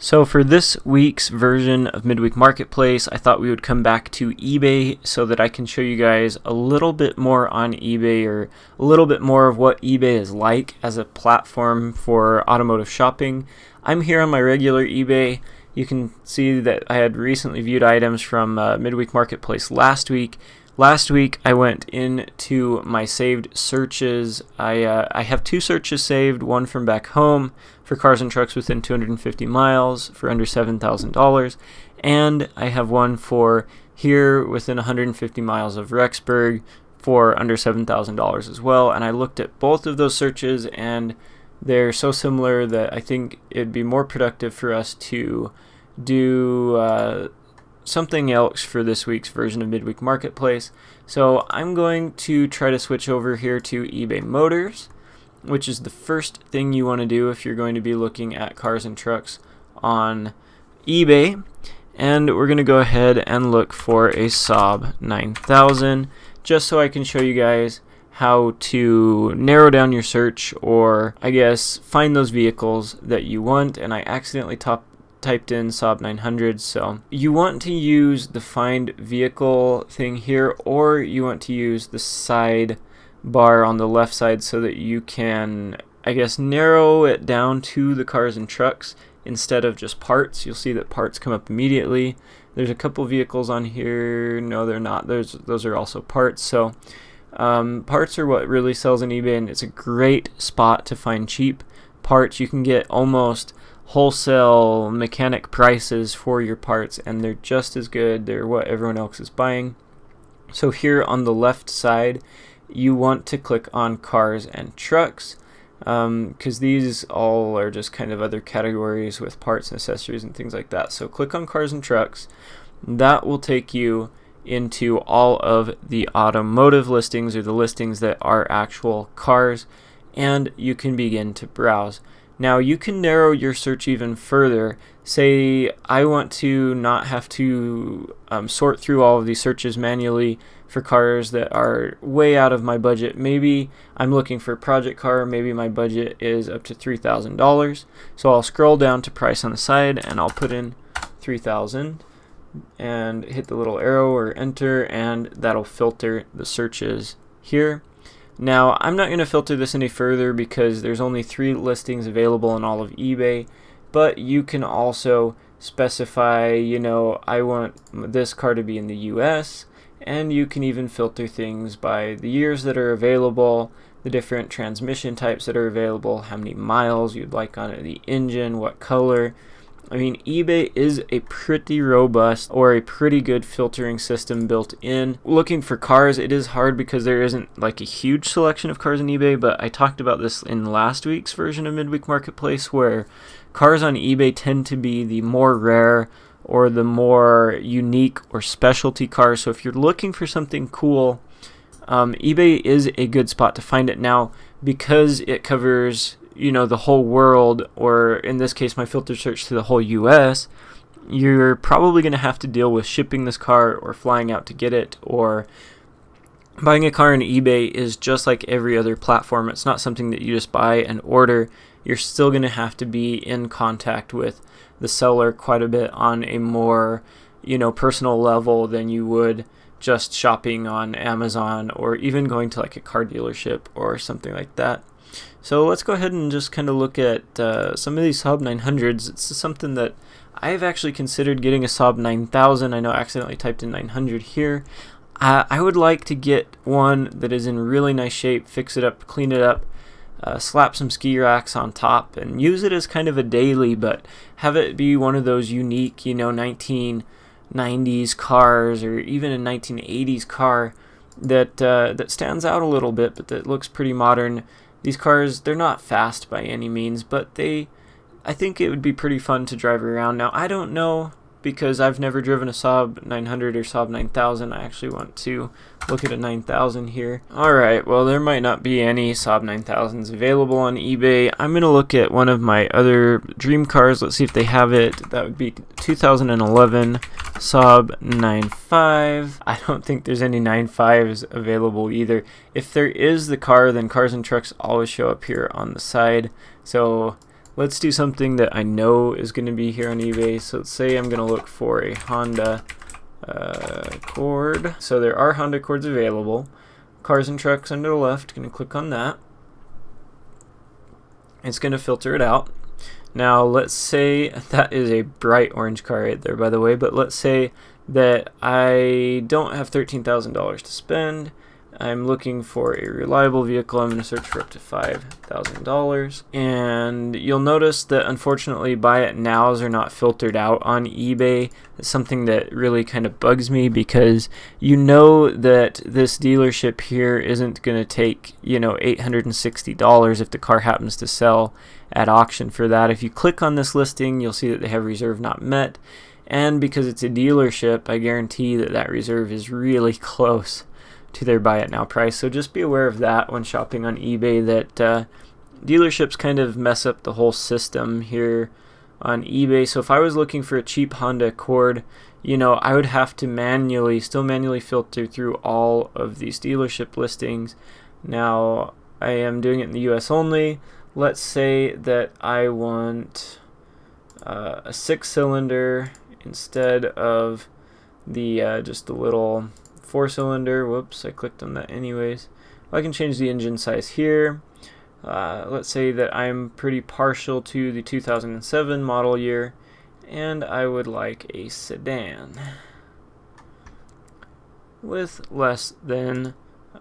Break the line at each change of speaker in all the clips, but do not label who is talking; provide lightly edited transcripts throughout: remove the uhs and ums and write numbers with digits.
So for this week's version of Midweek Marketplace, I thought we would come back to eBay so that I can show you guys a little bit more on eBay, or a little bit more of what eBay is like as a platform for automotive shopping. I'm here on my regular eBay. You can see that I had recently viewed items from Midweek Marketplace last week. Last week I went into my saved searches. I have two searches saved, one from back home for cars and trucks within 250 miles for under $7,000, and I have one for here within 150 miles of Rexburg for under $7,000 as well. And I looked at both of those searches and they're so similar that I think it'd be more productive for us to do something else for this week's version of Midweek Marketplace. So I'm going to try to switch over here to eBay Motors, which is the first thing you want to do if you're going to be looking at cars and trucks on eBay. And we're going to go ahead and look for a Saab 9000, just so I can show you guys how to narrow down your search, or I guess find those vehicles that you want. And I accidentally typed in Saab 900, so you want to use the find vehicle thing here, or you want to use the side bar on the left side so that you can, I guess, narrow it down to the cars and trucks instead of just parts. You'll see that parts come up immediately. There's a couple vehicles on here. No, they're not. Those are also parts. So parts are what really sells on eBay, and it's a great spot to find cheap parts. You can get almost wholesale mechanic prices for your parts, and they're just as good. They're what everyone else is buying. So here on the left side, you want to click on cars and trucks, because these all are just kind of other categories with parts and accessories and things like that. So click on cars and trucks. That will take you into all of the automotive listings, or the listings that are actual cars, and you can begin to browse. Now you can narrow your search even further. Say I want to not have to sort through all of these searches manually for cars that are way out of my budget. Maybe I'm looking for a project car, maybe my budget is up to $3,000. So I'll scroll down to price on the side and I'll put in 3,000 and hit the little arrow or enter, and that'll filter the searches here. Now, I'm not going to filter this any further because there's only 3 listings available in all of eBay, but you can also specify, I want this car to be in the US, and you can even filter things by the years that are available, the different transmission types that are available, how many miles you'd like on it, the engine, what color. I mean, eBay is a pretty robust, or a pretty good filtering system built in. Looking for cars, it is hard because there isn't like a huge selection of cars on eBay, but I talked about this in last week's version of Midweek Marketplace, where cars on eBay tend to be the more rare or the more unique or specialty cars. So if you're looking for something cool, eBay is a good spot to find it. Now, because it covers the whole world, or in this case my filter search to the whole US, you're probably going to have to deal with shipping this car, or flying out to get it, or buying a car on eBay is just like every other platform. It's not something that you just buy and order. You're still going to have to be in contact with the seller quite a bit on a more personal level than you would just shopping on Amazon, or even going to like a car dealership or something like that. So let's go ahead and just kind of look at some of these Saab 900s. It's something that I've actually considered getting, a Saab 9000. I know I accidentally typed in 900 here. I would like to get one that is in really nice shape, fix it up, clean it up, slap some ski racks on top, and use it as kind of a daily, but have it be one of those unique, 1990s cars, or even a 1980s car that stands out a little bit, but that looks pretty modern. These cars, they're not fast by any means, but I think it would be pretty fun to drive around. Now, I don't know, because I've never driven a Saab 900 or Saab 9000. I actually want to look at a 9000 here. Alright, well, there might not be any Saab 9000s available on eBay. I'm going to look at one of my other dream cars. Let's see if they have it. That would be 2011 Saab 95. I don't think there's any 95s available either. If there is the car, then cars and trucks always show up here on the side. So let's do something that I know is going to be here on eBay. So let's say I'm going to look for a Honda Accord. So there are Honda Accords available. Cars and trucks under the left, going to click on that. It's going to filter it out. Now let's say that is a bright orange car right there, by the way, but let's say that I don't have $13,000 to spend. I'm looking for a reliable vehicle. I'm going to search for up to $5,000. And you'll notice that unfortunately buy it nows are not filtered out on eBay. It's something that really kind of bugs me, because you know that this dealership here isn't going to take, you know, $860 if the car happens to sell at auction for that. If you click on this listing, you'll see that they have reserve not met. And because it's a dealership, I guarantee that that reserve is really close to their buy it now price. So just be aware of that when shopping on eBay, that dealerships kind of mess up the whole system here on eBay. So if I was looking for a cheap Honda Accord, you know, I would have to still manually filter through all of these dealership listings. Now I am doing it in the US only. Let's say that I want a 6-cylinder instead of the just a little 4-cylinder. Whoops, I clicked on that anyways. Well, I can change the engine size here. Let's say that I'm pretty partial to the 2007 model year, and I would like a sedan with less than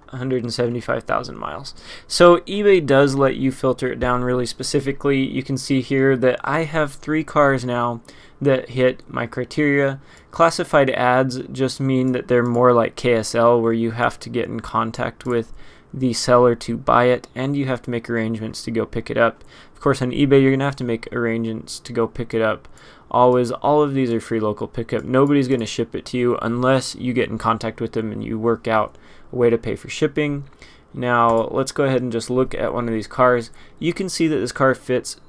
175,000 miles. So eBay does let you filter it down really specifically. You can see here that I have 3 cars now that hit my criteria. Classified ads just mean that they're more like KSL, where you have to get in contact with the seller to buy it, and you have to make arrangements to go pick it up. Of course, on eBay, you're going to have to make arrangements to go pick it up. Always, all of these are free local pickup. Nobody's going to ship it to you unless you get in contact with them and you work out a way to pay for shipping. Now, let's go ahead and just look at one of these cars. You can see that this car fits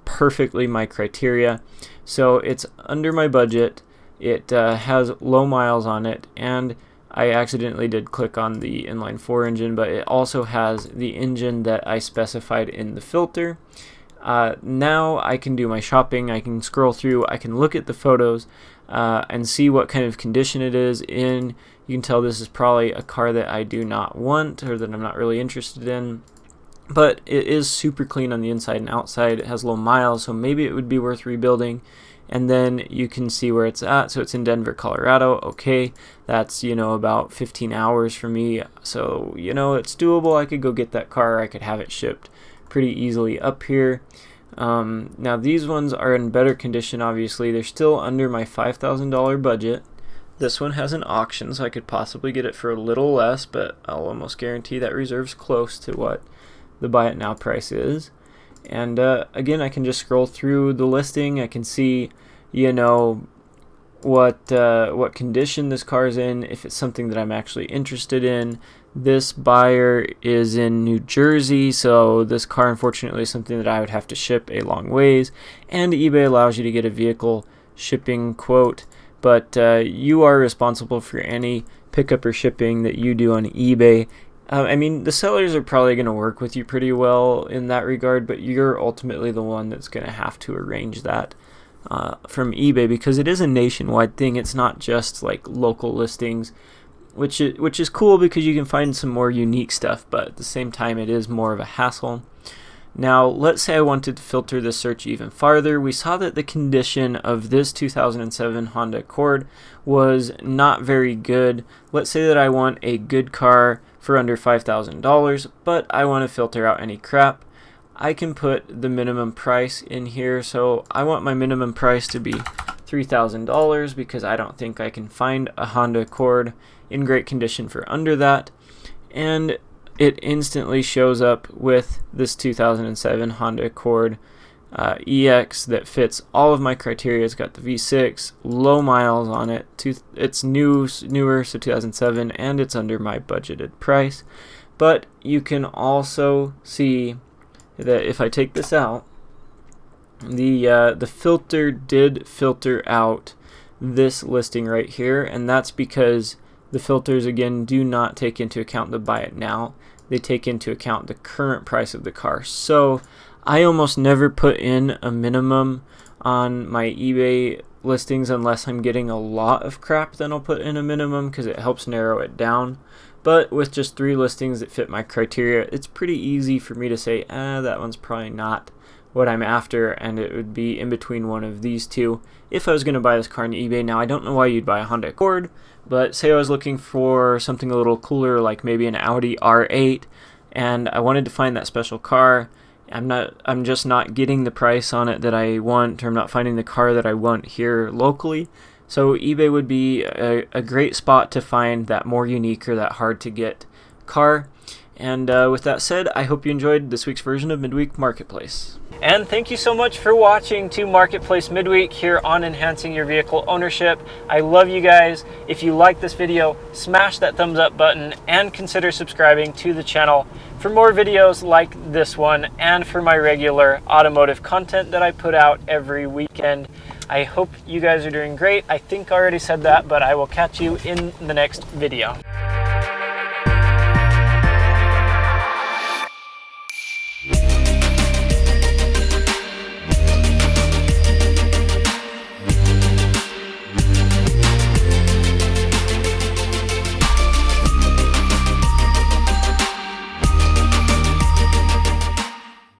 perfectly my criteria. So it's under my budget. It has low miles on it, and I accidentally did click on the inline 4 engine, but it also has the engine that I specified in the filter. Now I can do my shopping. I can scroll through, I can look at the photos and see what kind of condition it is in. You can tell this is probably a car that I do not want, or that I'm not really interested in, but it is super clean on the inside and outside. It has low miles, so maybe it would be worth rebuilding. And then you can see where it's at. So it's in Denver, Colorado. Okay, that's, you know, about 15 hours for me. So, you know, it's doable. I could go get that car. I could have it shipped pretty easily up here. Now these ones are in better condition. Obviously, they're still under my $5,000 budget. This one has an auction, so I could possibly get it for a little less, but I'll almost guarantee that reserve's close to what the buy it now price is. And again, I can just scroll through the listing. I can see, you know, what condition this car's in, if it's something that I'm actually interested in. This buyer is in New Jersey, so this car unfortunately is something that I would have to ship a long ways. And eBay allows you to get a vehicle shipping quote, but you are responsible for any pickup or shipping that you do on eBay. I mean, the sellers are probably going to work with you pretty well in that regard, but you're ultimately the one that's going to have to arrange that from eBay, because it is a nationwide thing. It's not just like local listings, which is cool because you can find some more unique stuff, but at the same time it is more of a hassle. Now, let's say I wanted to filter this search even farther. We saw that the condition of this 2007 Honda Accord was not very good. Let's say that I want a good car for under $5,000, but I want to filter out any crap. I can put the minimum price in here. So I want my minimum price to be $3,000 because I don't think I can find a Honda Accord in great condition for under that. And it instantly shows up with this 2007 Honda Accord EX that fits all of my criteria. It's got the V6, low miles on it, it's newer, so 2007, and it's under my budgeted price. But you can also see that if I take this out, the filter did filter out this listing right here, and that's because the filters again do not take into account the buy it now. they take into account the current price of the car. So I almost never put in a minimum on my eBay listings unless I'm getting a lot of crap. Then I'll put in a minimum because it helps narrow it down. But with just 3 listings that fit my criteria, it's pretty easy for me to say, that one's probably not what I'm after, and it would be in between one of these two if I was going to buy this car on eBay. Now, I don't know why you'd buy a Honda Accord, but say I was looking for something a little cooler, like maybe an Audi R8, and I wanted to find that special car. I'm just not getting the price on it that I want, or I'm not finding the car that I want here locally. So eBay would be a great spot to find that more unique or that hard to get car. And with that said, I hope you enjoyed this week's version of Midweek Marketplace. And thank you so much for watching to Marketplace Midweek here on Enhancing Your Vehicle Ownership. I love you guys. If you like this video, smash that thumbs up button and consider subscribing to the channel for more videos like this one and for my regular automotive content that I put out every weekend. I hope you guys are doing great. I think I already said that, but I will catch you in the next video.